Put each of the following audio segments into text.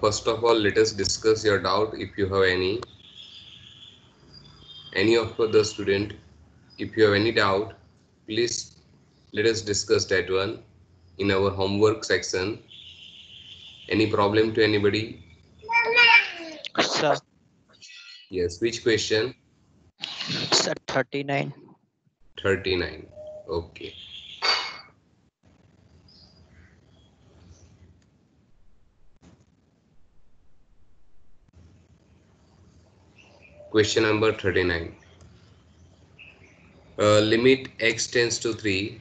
First of all, let us discuss your doubt if you have any of the student. If you have any doubt, please let us discuss that one in our homework section. Any problem to anybody? Sir, Yes, which question? sir, 39. 39. Okay. Question number 39. Limit x tends to 3.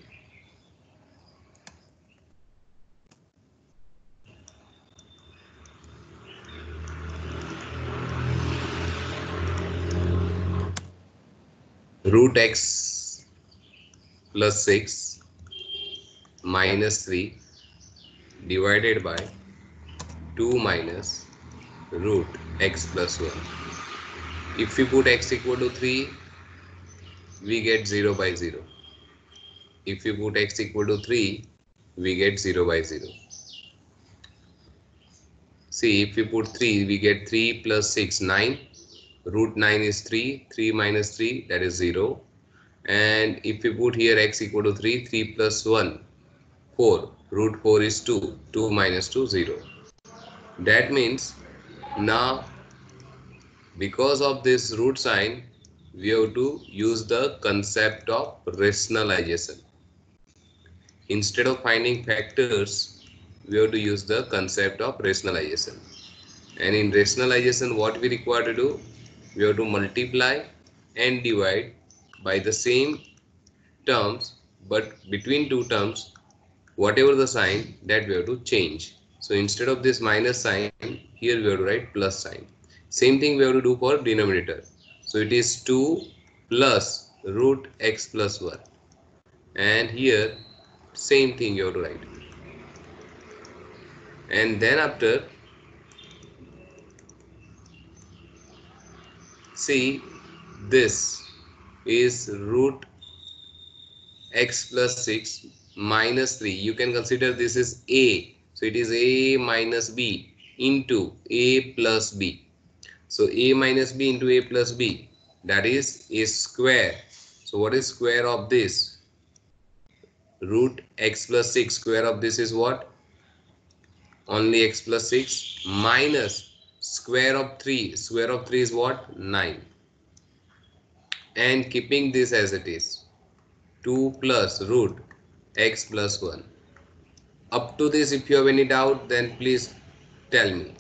Root x plus 6 minus 3 divided by 2 minus root x plus 1. If we put x equal to 3, we get 0 by 0. If we put x equal to 3, we get 0 by 0. See, if we put 3, we get 3 plus 6, 9. Root 9 is 3. 3 minus 3, that is 0. And if we put here x equal to 3, 3 plus 1, 4. Root 4 is 2. 2 minus 2, 0. That means now, because of this root sign, we have to use the concept of rationalization. Instead of finding factors, we have to use the concept of rationalization. And in rationalization, what we require to do? We have to multiply and divide by the same terms, but between two terms, whatever the sign, that we have to change. So instead of this minus sign, here we have to write plus sign. Same thing we have to do for denominator. So it is 2 plus root x plus 1. And here same thing you have to write. And then after, see, this is root x plus 6 minus 3. You can consider this is a. So it is a minus b into a plus b. So a minus b into a plus b, that is a square. So what is square of this? Root x plus 6. Square of this is what? Only x plus 6 minus square of 3. Square of 3 is what? 9. And keeping this as it is, 2 plus root x plus 1. Up to this, if you have any doubt, then please tell me.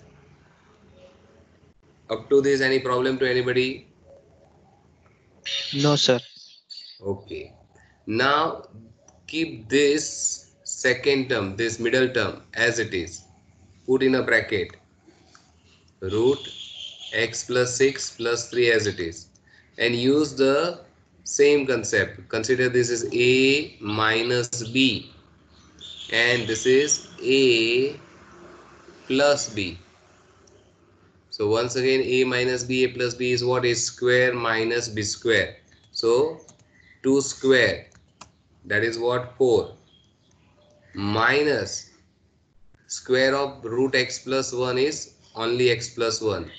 Up to this, any problem to anybody? No, sir. Okay. Now keep this second term, this middle term as it is. Put in a bracket. Root x plus 6 plus 3 as it is. And use the same concept. Consider this is a minus b. And this is a plus b. So once again, a minus b, a plus b is what? Is square minus b square. So 2 square, that is what? 4, minus square of root x plus 1 is only x plus 1.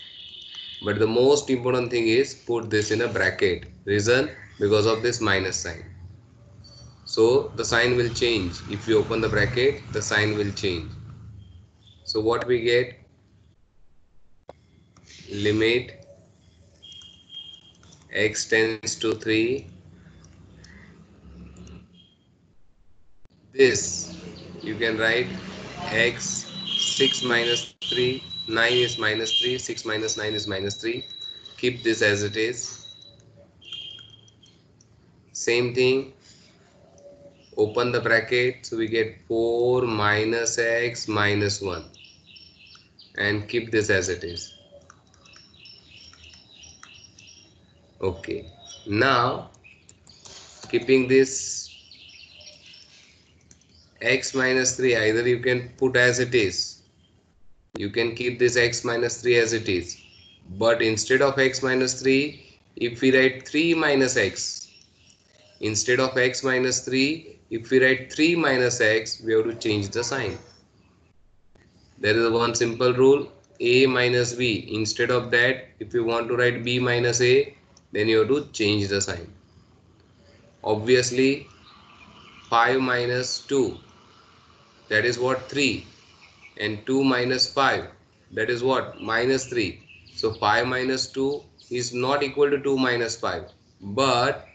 But the most important thing is put this in a bracket. Reason? Because of this minus sign. So the sign will change. If you open the bracket, the sign will change. So what we get? Limit x tends to 3. This you can write x 6 minus 3, 9 is minus 3, 6 minus 9 is minus 3. Keep this as it is. Same thing, open the bracket, so we get 4 minus x minus 1, and keep this as it is. Okay, now keeping this x minus 3, either you can put as it is, you can keep this x minus 3 as it is, but instead of x minus 3, if we write 3 minus x, instead of x minus 3, if we write 3 minus x, we have to change the sign. There is one simple rule, a minus b. Instead of that, if you want to write b minus a, then you have to change the sign. Obviously 5 minus 2, that is what, 3, and 2 minus 5, that is what, minus 3. So 5 minus 2 is not equal to 2 minus 5, but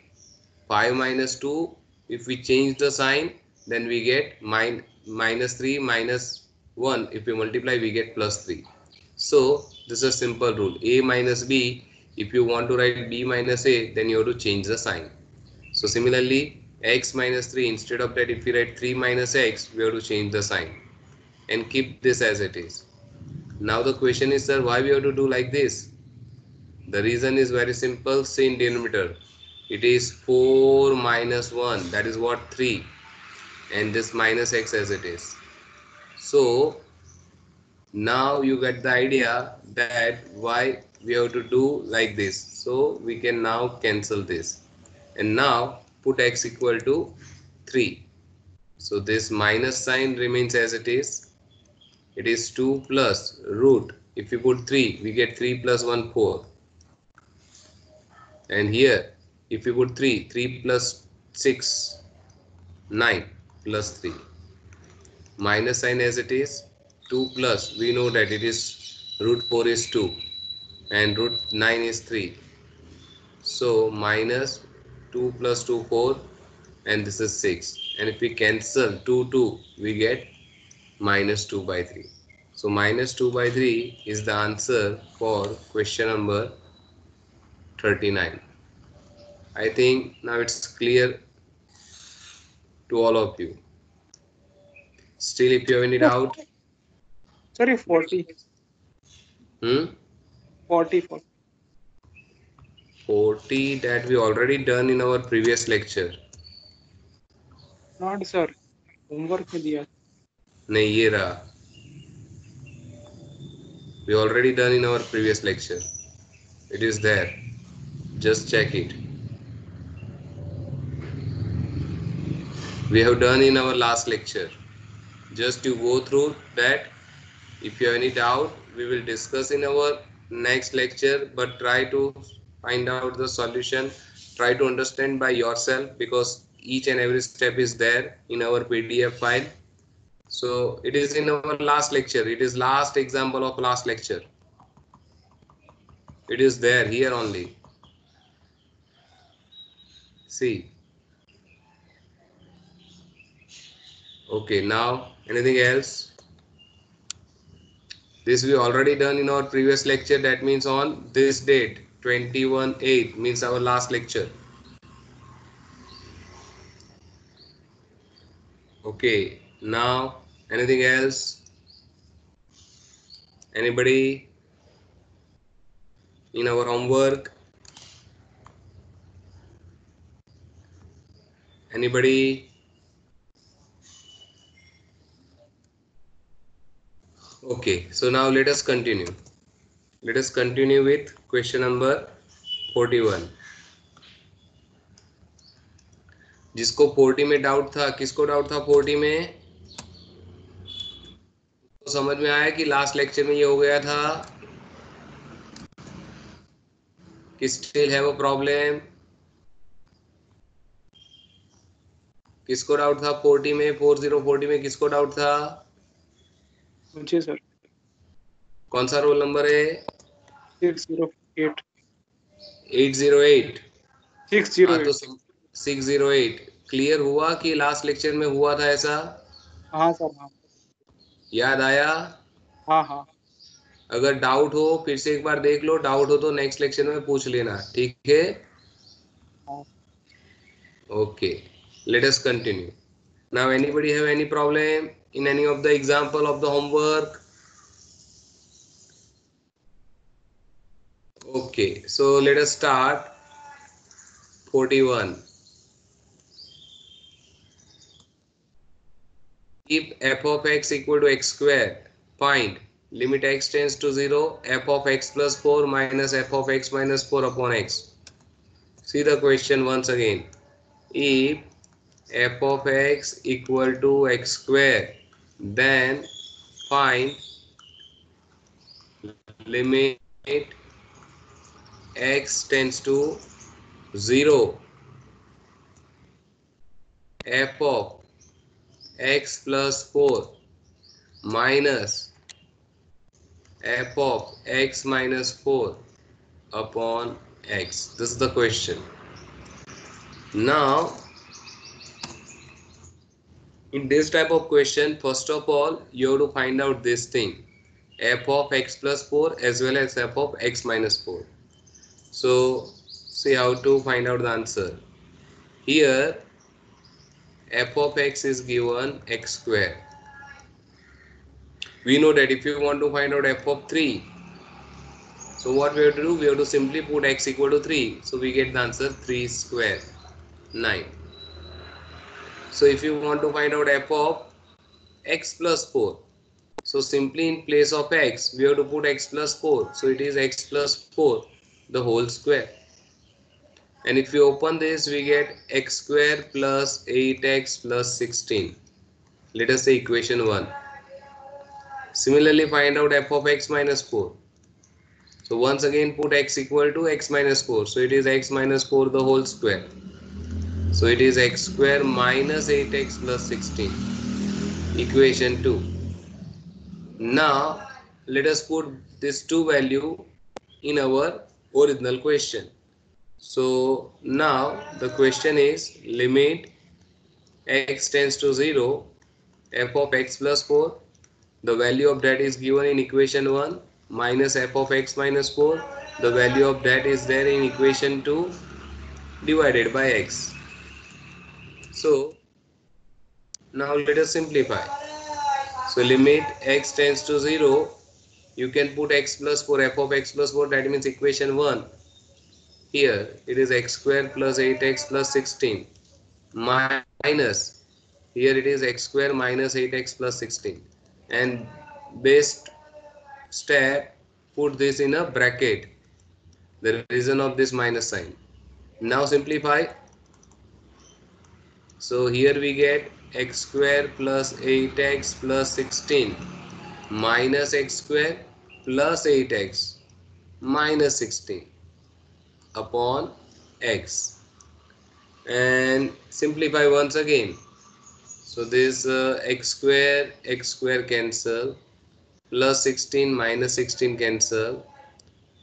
5 minus 2, if we change the sign, then we get minus 3 minus 1. If we multiply, we get plus 3. So this is a simple rule, a minus b. If you want to write b minus a, then you have to change the sign. So similarly, x minus 3, instead of that, if we write 3 minus x, we have to change the sign and keep this as it is. Now the question is, sir, why we have to do like this? The reason is very simple. See in denominator, it is 4 minus 1, that is what, 3, and this minus x as it is. So now you get the idea that why we have to do like this. So we can now cancel this and now put x equal to 3. So this minus sign remains as it is. It is 2 plus root. If we put 3, we get 3 plus 1, 4. And here, if we put 3, 3 plus 6, 9 plus 3. Minus sign as it is. 2 plus, we know that it is root 4 is 2 and root 9 is 3. So minus 2 plus 2, 4, and this is 6. And if we cancel 2, 2, we get minus 2 by 3. So minus 2 by 3 is the answer for question number 39. I think now it's clear to all of you. Still, if you have any doubt. Sorry, 40. 40 that we already done in our previous lecture. Not sir. Homework में दिया. नहीं ये रहा. We already done in our previous lecture. It is there. Just check it. We have done in our last lecture. Just you go through that. If you have any doubt, we will discuss in our next lecture, but try to find out the solution. Try to understand by yourself, because each and every step is there in our PDF file. So it is in our last lecture. It is last example of last lecture. It is there here only. See. Okay, now anything else? This we already done in our previous lecture. That means on this date, 21/8 means our last lecture. Okay, now anything else? Anybody in our homework? Anybody? Okay, so now let us continue. Let us continue with question number 41. जिसको 40 में doubt था, किसको doubt था 40 में? तो समझ में आया कि लास्ट लेक्चर में ये हो गया था कि स्टिल हैव अ प्रॉब्लम. किसको डाउट था 40 में? 40 में किसको डाउट था? मुझे सर. कौन सा रोल नंबर है? 608. 808. 608. तो 608 क्लियर हुआ कि लास्ट लेक्चर में हुआ था ऐसा? हाँ सर. हाँ. याद आया? हाँ हाँ. अगर डाउट हो फिर से एक बार देख लो. डाउट हो तो नेक्स्ट लेक्चर में पूछ लेना. ठीक है? Okay, let us continue. Now anybody have any problem in any of the example of the homework? Okay, so let us start 41. Keep f of x equal to x square. Find limit x tends to 0, f of x plus 4 minus f of x minus 4 upon x. See the question once again. If f of x equal to x square, then find limit x tends to 0, f of x plus 4 minus f of x minus 4 upon x. This is the question. Now, in this type of question, first of all, you have to find out this thing, f of x plus 4 as well as f of x minus 4. So, see how to find out the answer. Here, f of x is given x square. We know that if you want to find out f of 3, so what we have to do? We have to simply put x equal to 3. So we get the answer 3 square, 9. So if you want to find out f of x plus 4, so simply in place of x, we have to put x plus 4. So it is x plus 4, the whole square. And if we open this, we get x square plus 8x plus 16. Let us say equation 1. Similarly, find out f of x minus 4. So once again put x equal to x minus 4. So it is x minus 4 the whole square. So it is x square minus 8x plus 16. Equation 2. Now let us put this 2 value in our original question. So now the question is limit x tends to 0, f of x plus 4. The value of that is given in equation 1 minus f of x minus 4. The value of that is there in equation 2 divided by x. So now let us simplify. So limit x tends to 0. You can put x plus 4, f of x plus 4, that means equation 1. Here it is x square plus 8x plus 16 minus, here it is x square minus 8x plus 16. And best step, put this in a bracket, the reason of this minus sign. Now simplify. So here we get x square plus 8x plus 16 minus x square plus 8x minus 16 upon x. And simplify once again. So this x square cancel, plus 16 minus 16 cancel,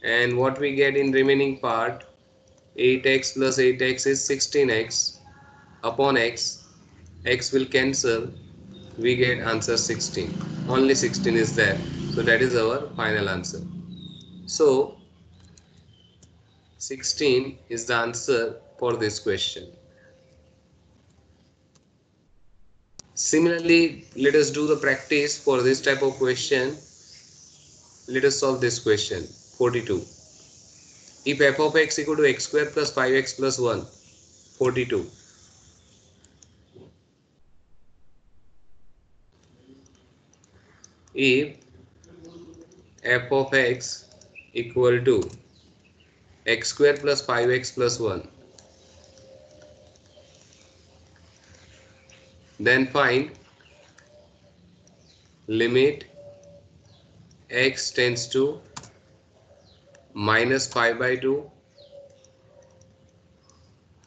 and what we get in remaining part, 8x plus 8x is 16x upon x. X will cancel, we get answer 16. Only 16 is there, so that is our final answer. So 16 is the answer for this question. Similarly, let us do the practice for this type of question. Let us solve this question. 42. If f of x equal to x square plus 5x plus 1, 42. If f of x equal to x square plus 5x plus 1, then find limit x tends to minus 5 by 2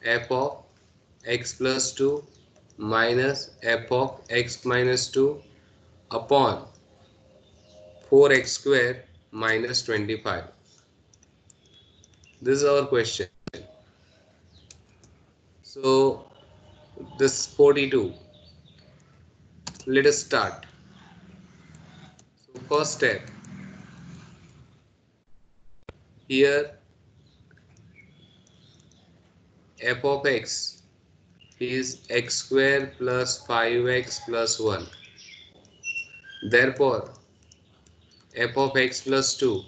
f of x plus 2 minus f of x minus 2 upon 4x square minus 25. This is our question. So this 42. Let us start. So first step. Here f of x is x square plus 5x plus 1. Therefore, f of x plus 2,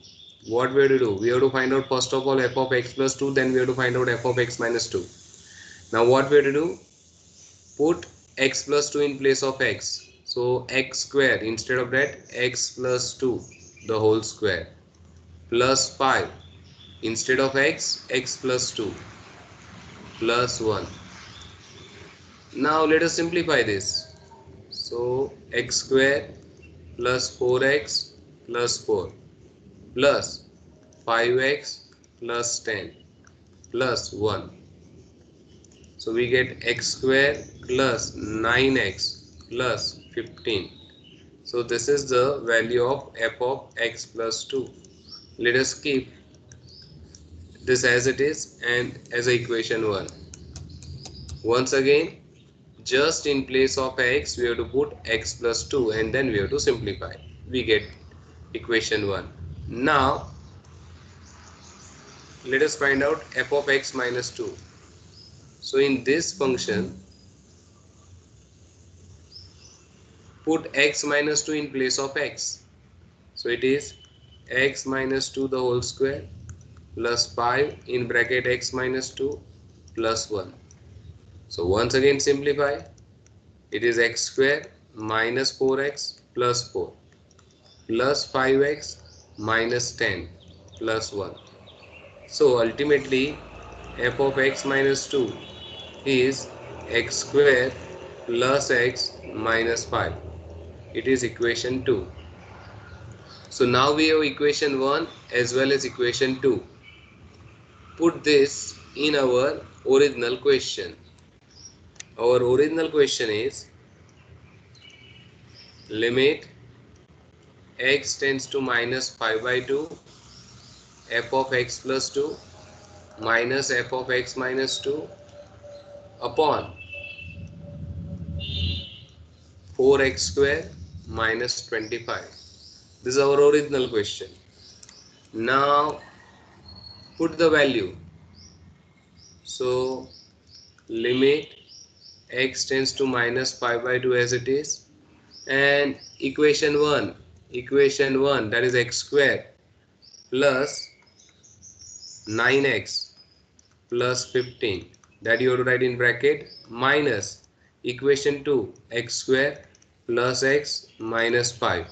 what we have to do? We have to find out first of all f of x plus 2, then we have to find out f of x minus 2. Now what we have to do? Put x plus 2 in place of x. So x square, instead of that x plus 2 the whole square, plus 5, instead of x, x plus 2 plus 1. Now let us simplify this. So x square plus 4x plus 4 plus 5x plus 10 plus 1. So we get x square plus 9x plus 15. So this is the value of f of x plus 2. Let us keep this as it is and as a equation 1. Once again, just in place of x we have to put x plus 2 and then we have to simplify. We get equation 1. Now let us find out f of x minus 2. So in this function, put x minus 2 in place of x. So it is x minus 2 the whole square plus 5 in bracket x minus 2 plus 1. So once again simplify. It is x square minus 4x plus 4 plus 5x minus 10 plus 1. So ultimately f of x minus 2 is x square plus x minus 5. It is equation 2. So now we have equation 1 as well as equation 2. Put this in our original question. Our original question is limit x tends to minus 5 by 2 f of x plus 2 minus f of x minus 2 upon 4x square minus 25. This is our original question. Now put the value. So limit x tends to minus 5 by 2 as it is, and equation 1 that is x square plus 9x plus 15 that you have to write in bracket minus equation 2 x square plus x minus 5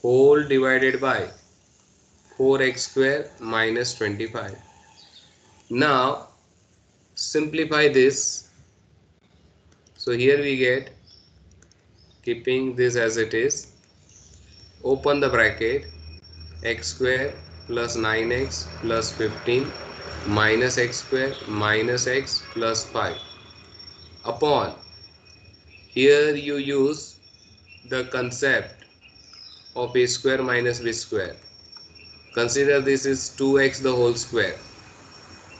whole divided by 4x square minus 25. Now simplify this. So here we get, keeping this as it is, open the bracket, x square plus 9x plus 15 minus x square minus x plus 5 upon, here you use the concept of a square minus b square. Consider this is 2x the whole square.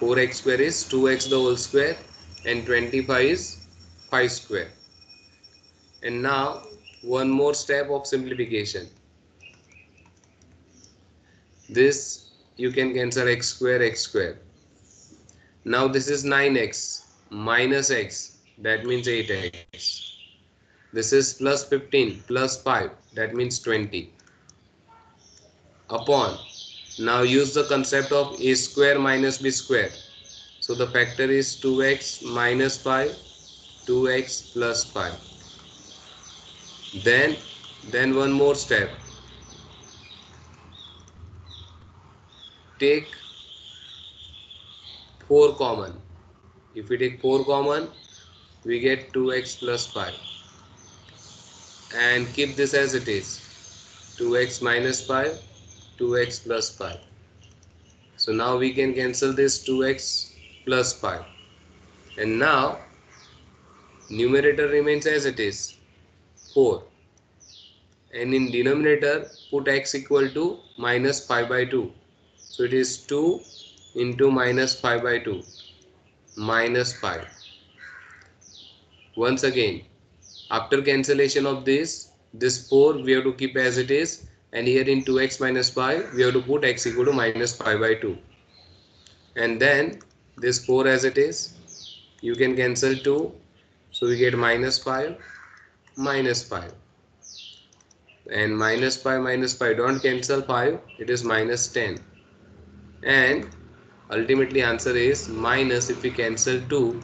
4x square is 2x the whole square and 25 is 5 square. And now one more step of simplification. This you can cancel x square. Now this is 9x minus x, that means 8x. This is plus 15 plus 5, that means 20 upon, now use the concept of a square minus b square. So the factor is 2x minus 5, 2x plus 5. Then one more step. Take 4 common. If we take 4 common, we get 2x plus 5. And keep this as it is. 2x minus 5, 2x plus 5. So now we can cancel this 2x plus 5. And now numerator remains as it is, 4. And in denominator put x equal to minus 5 by 2. So it is 2 into minus 5 by 2 minus 5. Once again, after cancellation of this 4 we have to keep as it is, and here in 2x minus 5 we have to put x equal to minus 5 by 2, and then this 4 as it is, you can cancel 2, so we get minus 5 minus 5, and minus 5 don't cancel 5, it is minus 10, and ultimately answer is minus, if we cancel 2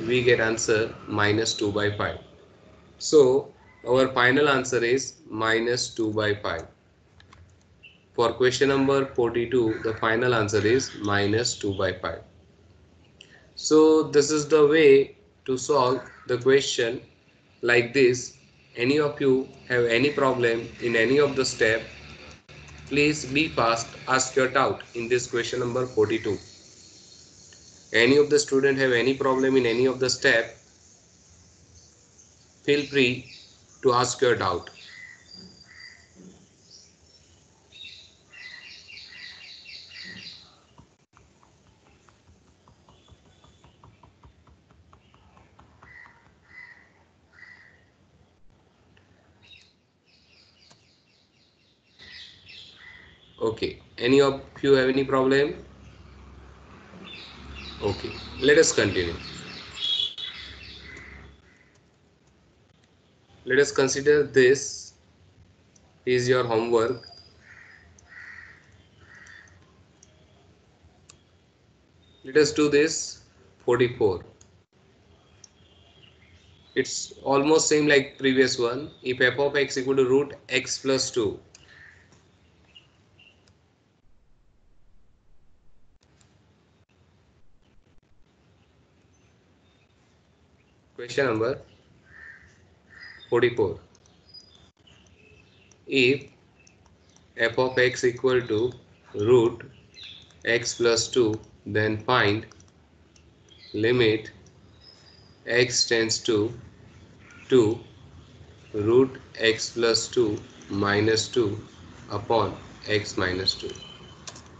we get answer minus 2 by 5. So our final answer is minus 2 by 5. For question number 42, the final answer is minus 2 by 5. So this is the way to solve the question like this. Any of you have any problem in any of the step, Please be fast, ask your doubt in this question number 42. Any of the student have any problem in any of the step, feel free to ask your doubt. Okay, any of you have any problem? Okay, let us continue. Let us consider this is your homework. Let us do this 44. It's almost same like previous one. If f of x equal to root x plus 2. Question number 44. If f of x equal to root x plus 2, then find limit x tends to 2 root x plus 2 minus 2 upon x minus 2.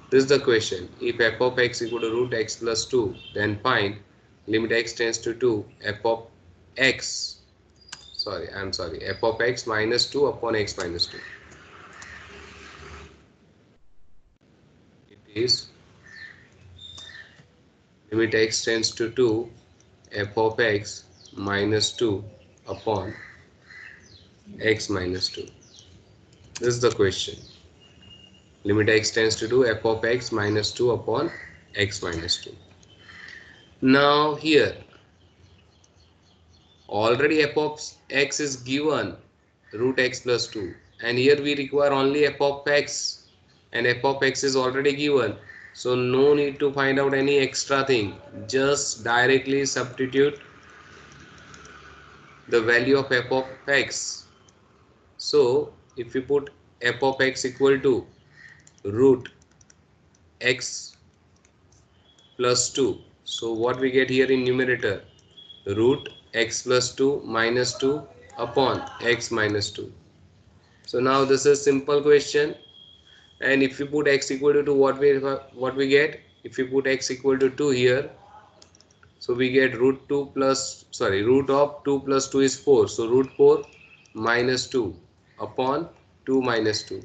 This is the question. If f of x equal to root x plus 2, then find limit x tends to 2 f of x, f of x minus 2 upon x minus 2. It is limit x tends to 2 f of x minus 2 upon x minus 2. This is the question. Limit x tends to 2 f of x minus 2 upon x minus 2. Now here already f of x is given root x plus 2, and here we require only f of x, and f of x is already given, so no need to find out any extra thing. Just directly substitute the value of f of x. So if we put f of x equal to root x plus 2, so what we get here in numerator, root x plus 2 minus 2 upon x minus 2. So now this is simple question, and if we put x equal to 2, what we get? If we put x equal to 2 here, so we get root of 2 plus 2 is 4, so root 4 minus 2 upon 2 minus 2,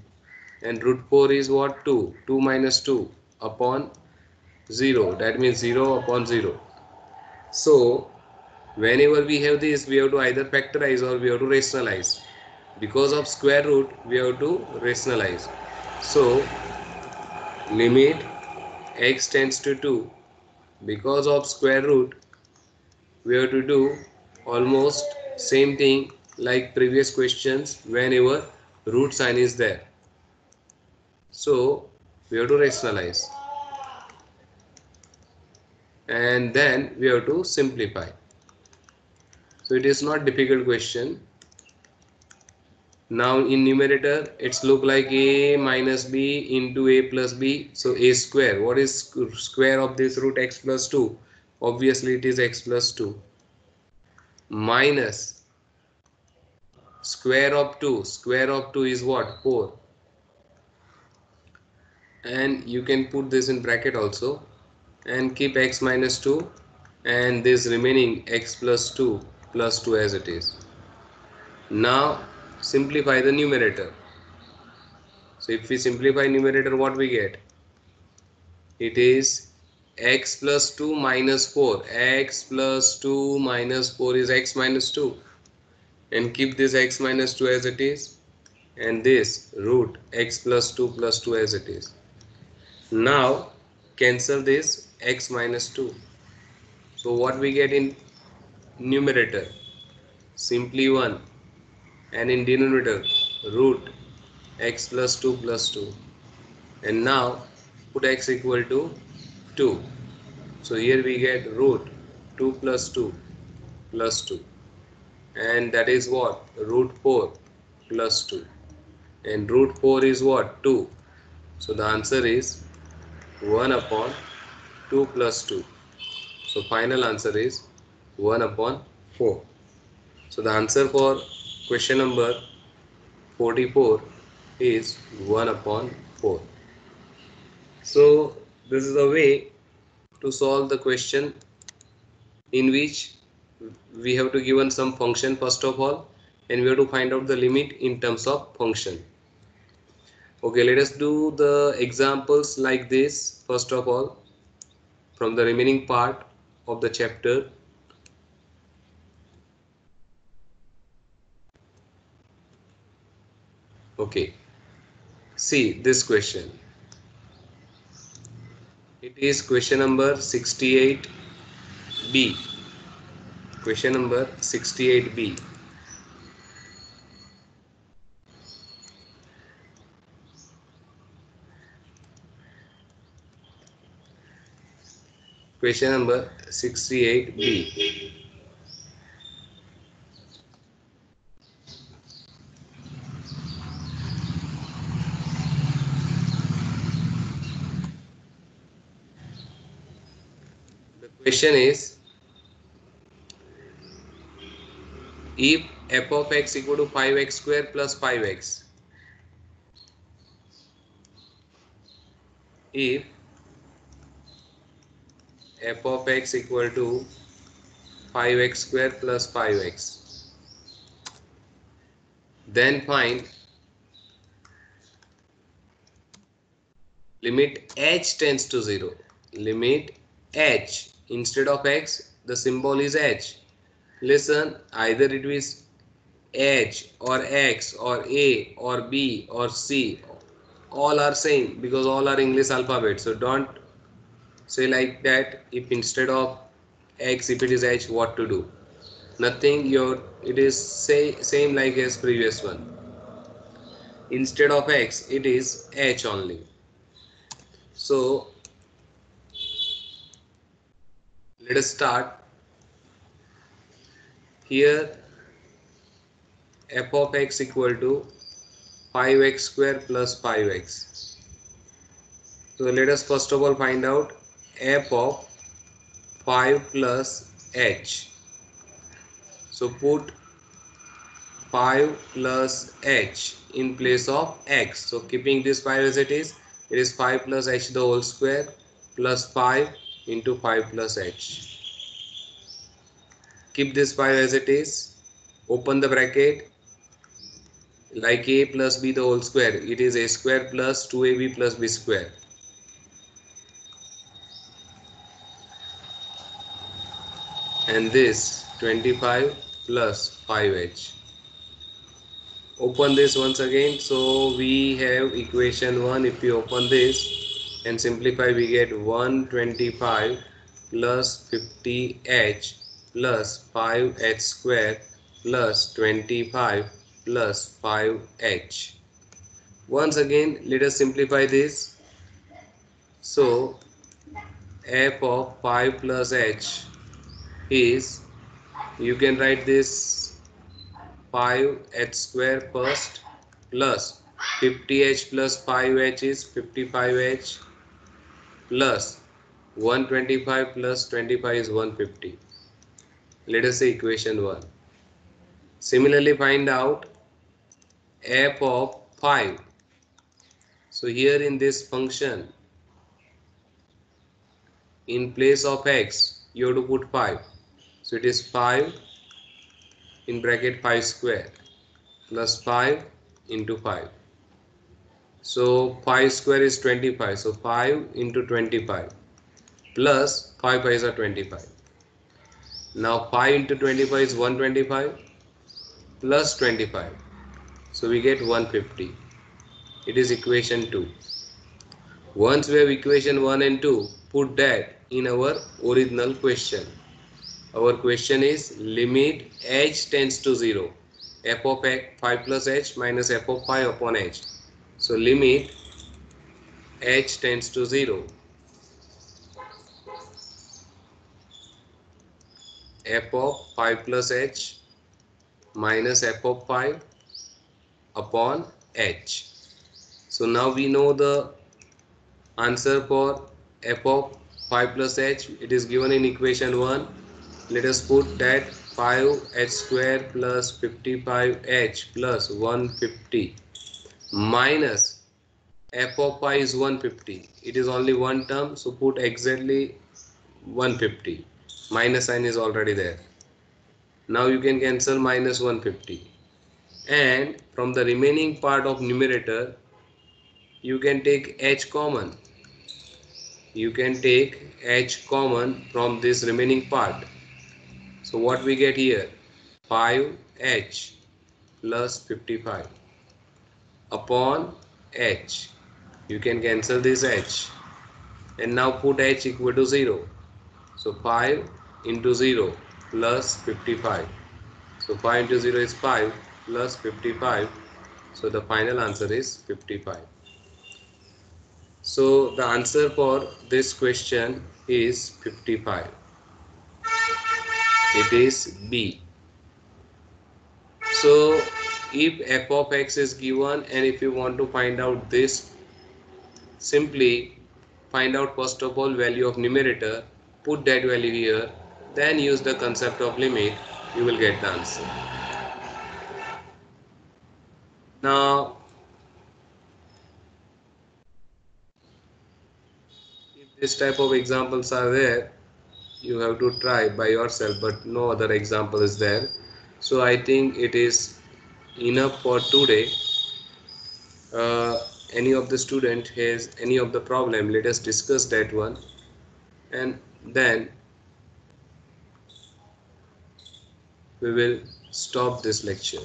and root 4 is what? 2 minus 2 upon 0, that means 0 upon 0. So whenever we have this, we have to either factorize or we have to rationalize. Because of square root, we have to rationalize. So limit x tends to 2, because of square root, we have to do almost same thing like previous questions whenever root sign is there. So we have to rationalize, and then we have to simplify. So it is not difficult question. Now in numerator it's look like a minus b into a plus b, so a square. What is square of this root x plus 2? Obviously it is x plus 2 minus square of 2. Square of 2 is what? 4, and you can put this in bracket also and keep x minus 2 and this remaining x plus 2 as it is. Now simplify the numerator. So if we simplify numerator, what we get? It is x plus 2 minus 4. X plus 2 minus 4 is x minus 2, and keep this x minus 2 as it is, and this root x plus 2 as it is. Now cancel this x minus 2. So what we get in numerator? Simply 1, and in denominator root x plus 2, and now put x equal to 2. So here we get root 2 plus 2 plus 2, and that is what? Root 4 plus 2, and root 4 is what? 2. So the answer is 1 upon 2 plus 2. So final answer is 1 upon 4. So the answer for question number 44 is 1 upon 4. So this is a way to solve the question in which we have to given some function first of all, and we have to find out the limit in terms of function. Okay, let us do the examples like this first of all from the remaining part of the chapter. Okay, see this question. It is question number 68b. Question number 68b. Question number 68b. The question is, if f of x equal to 5x square plus 5x, if f of x equal to 5x square plus 5x, then find limit h tends to 0. Limit h, instead of x the symbol is h. Listen, either it is h or x or a or b or c, all are same because all are English alphabet. So don't say like that, if instead of x if it is h, what to do? Nothing, it is same like as previous one. Instead of x it is h only. So let us start. Here f of x equal to 5x square plus 5x. So let us first of all find out f of 5 plus h. So put 5 plus h in place of x. So keeping this 5 as it is 5 plus h the whole square plus 5 into 5 plus h. Keep this 5 as it is. Open the bracket. Like a plus b the whole square, it is a square plus 2ab plus b square. And this 25 plus 5h. Open this once again. So we have equation 1. If we open this and simplify, we get 125 plus 50h plus 5h square plus 25 plus 5h. Once again, let us simplify this. So f of 5 plus h is, you can write this 5h square first plus 50h plus 5h is 55h plus 125 plus 25 is 150. Let us say equation 1. Similarly, find out f of 5. So here in this function, in place of x you have to put 5. So it is 5 in bracket 5 square plus 5 into 5. So 5 square is 25. So 5 into 25 plus 5 5s are 25. Now 5 into 25 is 125 plus 25. So we get 150. It is equation 2. Once we have equation 1 and 2, put that in our original question. Our question is limit h tends to 0. F of 5 plus h minus f of 5 upon h. So limit h tends to 0. F of 5 plus h minus f of 5 upon h. So now we know the Answer for f of 5 plus h, it is given in equation 1. Let us put that 5h square plus 55h plus 150 minus f of pi is 150. It is only one term, so put exactly 150. Minus sign is already there. Now you can cancel minus 150. And from the remaining part of numerator, you can take h common. You can take h common from this remaining part. So what we get here? 5h plus 55 upon h. You can cancel this h. And now put h equal to 0. So 5 into 0 plus 55. So 5 into 0 is 5 plus 55. So the final answer is 55. So the answer for this question is 55. It is B. So if f of x is given and if you want to find out this, simply find out first of all value of numerator, put that value here, then use the concept of limit, you will get the answer. Now if this type of examples are there, you have to try by yourself, but no other example is there. So I think it is enough for today. Any of the student has any of the problem, let us discuss that one, and then we will stop this lecture.